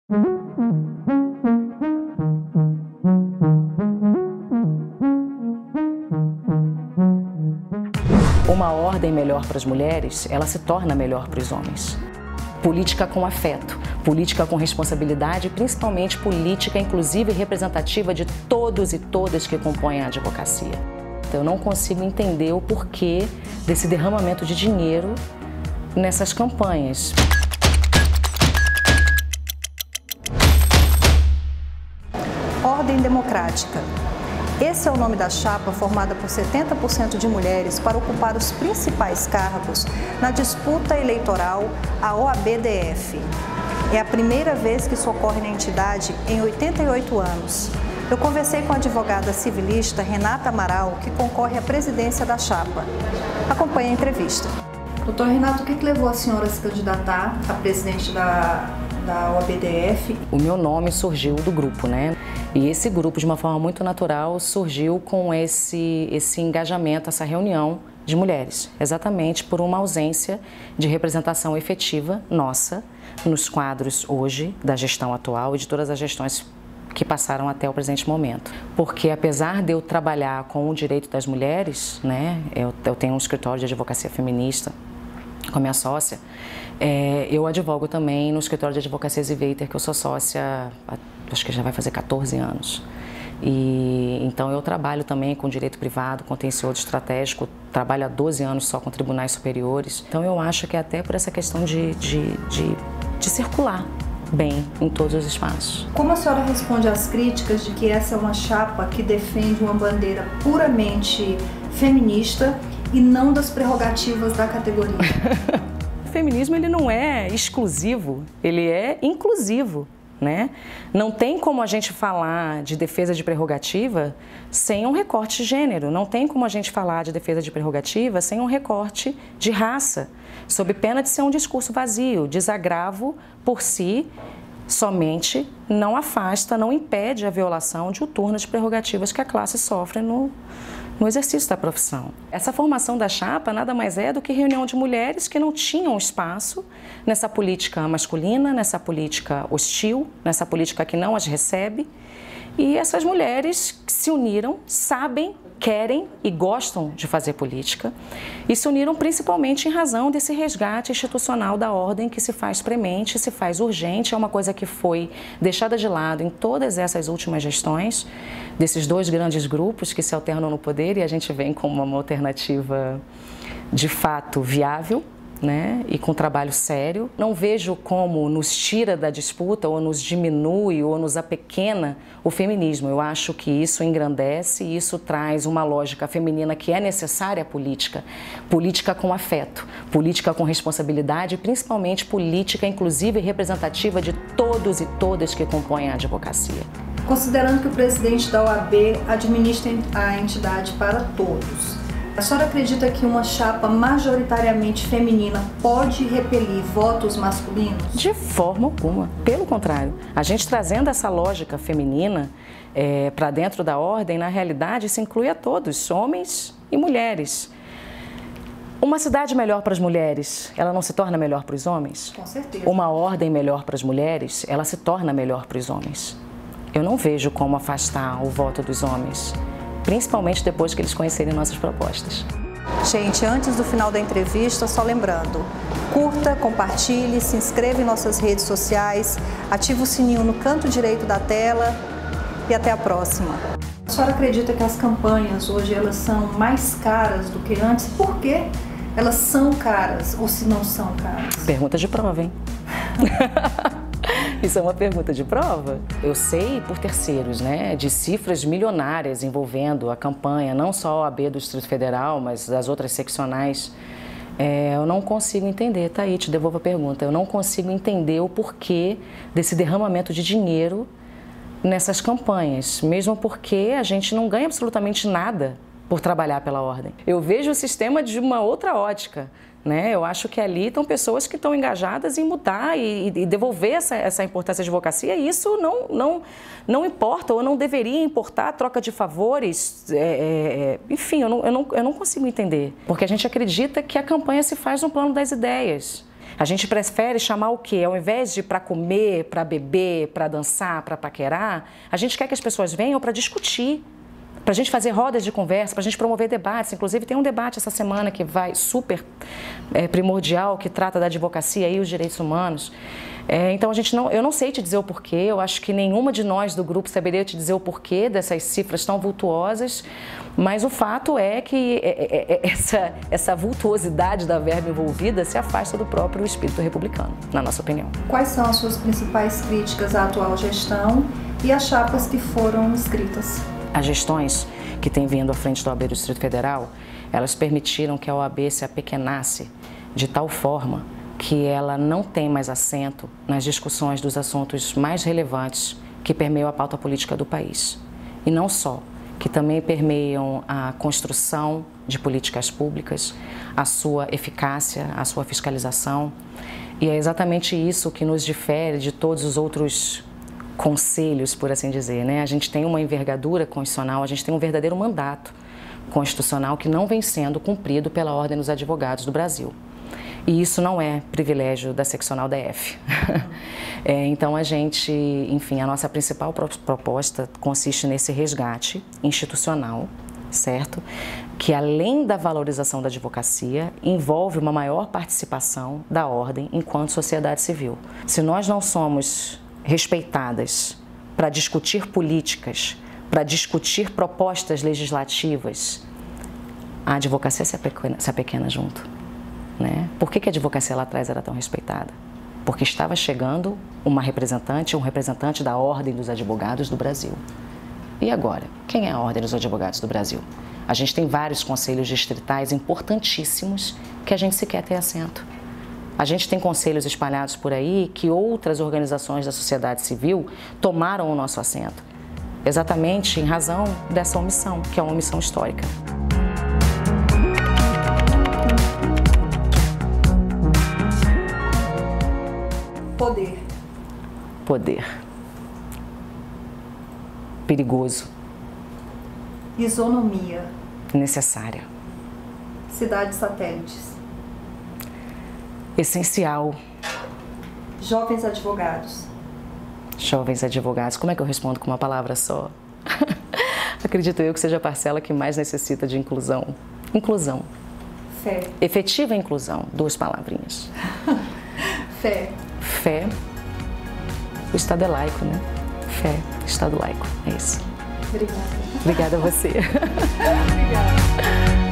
Uma ordem melhor para as mulheres, ela se torna melhor para os homens. Política com afeto, política com responsabilidade, principalmente política inclusiva e representativa de todos e todas que compõem a advocacia. Então, eu não consigo entender o porquê desse derramamento de dinheiro nessas campanhas. Ordem Democrática. Esse é o nome da chapa formada por 70% de mulheres para ocupar os principais cargos na disputa eleitoral à OAB-DF. É a primeira vez que isso ocorre na entidade em 88 anos. Eu conversei com a advogada civilista Renata Amaral, que concorre à presidência da chapa. Acompanhe a entrevista. Doutor Renato, o que levou a senhora a se candidatar a presidente da OAB-DF? O meu nome surgiu do grupo, né? E esse grupo, de uma forma muito natural, surgiu com esse engajamento, essa reunião de mulheres, exatamente por uma ausência de representação efetiva nossa nos quadros hoje da gestão atual e de todas as gestões que passaram até o presente momento. Porque apesar de eu trabalhar com o direito das mulheres, né, eu tenho um escritório de advocacia feminista com a minha sócia, eu advogo também no escritório de advocacia Ziveiter, que eu sou sócia, acho que já vai fazer 14 anos. E então eu trabalho também com direito privado, contencioso estratégico, trabalho há 12 anos só com tribunais superiores. Então eu acho que é até por essa questão de circular bem em todos os espaços. Como a senhora responde às críticas de que essa é uma chapa que defende uma bandeira puramente feminista e não das prerrogativas da categoria? O feminismo, ele não é exclusivo, ele é inclusivo, né? Não tem como a gente falar de defesa de prerrogativa sem um recorte de gênero, não tem como a gente falar de defesa de prerrogativa sem um recorte de raça, sob pena de ser um discurso vazio. Desagravo por si somente não afasta, não impede a violação de outurnas de prerrogativas que a classe sofre no exercício da profissão. Essa formação da chapa nada mais é do que reunião de mulheres que não tinham espaço nessa política masculina, nessa política hostil, nessa política que não as recebe. E essas mulheres se uniram, sabem, querem e gostam de fazer política e se uniram principalmente em razão desse resgate institucional da ordem que se faz premente, se faz urgente. É uma coisa que foi deixada de lado em todas essas últimas gestões, desses dois grandes grupos que se alternam no poder, e a gente vem como uma alternativa de fato viável, né? E com trabalho sério. Não vejo como nos tira da disputa ou nos diminui ou nos apequena o feminismo. Eu acho que isso engrandece e isso traz uma lógica feminina que é necessária à política. Política com afeto, política com responsabilidade, principalmente política inclusiva e representativa de todos e todas que compõem a advocacia. Considerando que o presidente da OAB administra a entidade para todos, a senhora acredita que uma chapa majoritariamente feminina pode repelir votos masculinos? De forma alguma. Pelo contrário, a gente trazendo essa lógica feminina para dentro da ordem, na realidade, isso inclui a todos, homens e mulheres. Uma cidade melhor para as mulheres, ela não se torna melhor para os homens? Com certeza. Uma ordem melhor para as mulheres, ela se torna melhor para os homens. Eu não vejo como afastar o voto dos homens, principalmente depois que eles conhecerem nossas propostas. Gente, antes do final da entrevista, só lembrando, curta, compartilhe, se inscreva em nossas redes sociais, ative o sininho no canto direito da tela e até a próxima. A senhora acredita que as campanhas hoje elas são mais caras do que antes? Por que elas são caras ou se não são caras? Pergunta de prova, hein? Isso é uma pergunta de prova. Eu sei por terceiros, né, de cifras milionárias envolvendo a campanha, não só a OAB do Distrito Federal, mas das outras seccionais. Eu não consigo entender, tá aí, te devolvo a pergunta, eu não consigo entender o porquê desse derramamento de dinheiro nessas campanhas, mesmo porque a gente não ganha absolutamente nada por trabalhar pela ordem. Eu vejo o sistema de uma outra ótica, né? Eu acho que ali estão pessoas que estão engajadas em mudar e devolver essa importância de advocacia, e isso não importa ou não deveria importar a troca de favores. Enfim, eu não consigo entender, porque a gente acredita que a campanha se faz no plano das ideias. A gente prefere chamar o quê? Ao invés de para comer, para beber, para dançar, para paquerar, a gente quer que as pessoas venham para discutir, para a gente fazer rodas de conversa, para a gente promover debates. Inclusive, tem um debate essa semana que vai super primordial, que trata da advocacia e os direitos humanos. Então, eu não sei te dizer o porquê, eu acho que nenhuma de nós do grupo saberia te dizer o porquê dessas cifras tão vultuosas, mas o fato é que essa vultuosidade da verba envolvida se afasta do próprio espírito republicano, na nossa opinião. Quais são as suas principais críticas à atual gestão e às chapas que foram inscritas? As gestões que têm vindo à frente da OAB do Distrito Federal, elas permitiram que a OAB se apequenasse de tal forma que ela não tem mais assento nas discussões dos assuntos mais relevantes que permeiam a pauta política do país. E não só, que também permeiam a construção de políticas públicas, a sua eficácia, a sua fiscalização. E é exatamente isso que nos difere de todos os outros conselhos, por assim dizer, né? A gente tem uma envergadura constitucional, a gente tem um verdadeiro mandato constitucional que não vem sendo cumprido pela Ordem dos Advogados do Brasil. E isso não é privilégio da seccional DF. Então a gente, enfim, a nossa principal proposta consiste nesse resgate institucional, certo? Que além da valorização da advocacia, envolve uma maior participação da ordem enquanto sociedade civil. Se nós não somos respeitadas para discutir políticas, para discutir propostas legislativas, a advocacia se apequena junto, né? Por que a advocacia lá atrás era tão respeitada? Porque estava chegando um representante da Ordem dos Advogados do Brasil. E agora? Quem é a Ordem dos Advogados do Brasil? A gente tem vários conselhos distritais importantíssimos que a gente sequer tem assento. A gente tem conselhos espalhados por aí que outras organizações da sociedade civil tomaram o nosso assento, exatamente em razão dessa omissão, que é uma omissão histórica. Poder. Poder. Perigoso. Isonomia. Necessária. Cidades satélites. Essencial. Jovens advogados. Jovens advogados. Como é que eu respondo com uma palavra só? Acredito eu que seja a parcela que mais necessita de inclusão. Inclusão. Fé. Efetiva inclusão. 2 palavrinhas. Fé. Fé. O Estado é laico, né? Fé, Estado laico. É isso. Obrigada. Obrigada a você. Obrigada.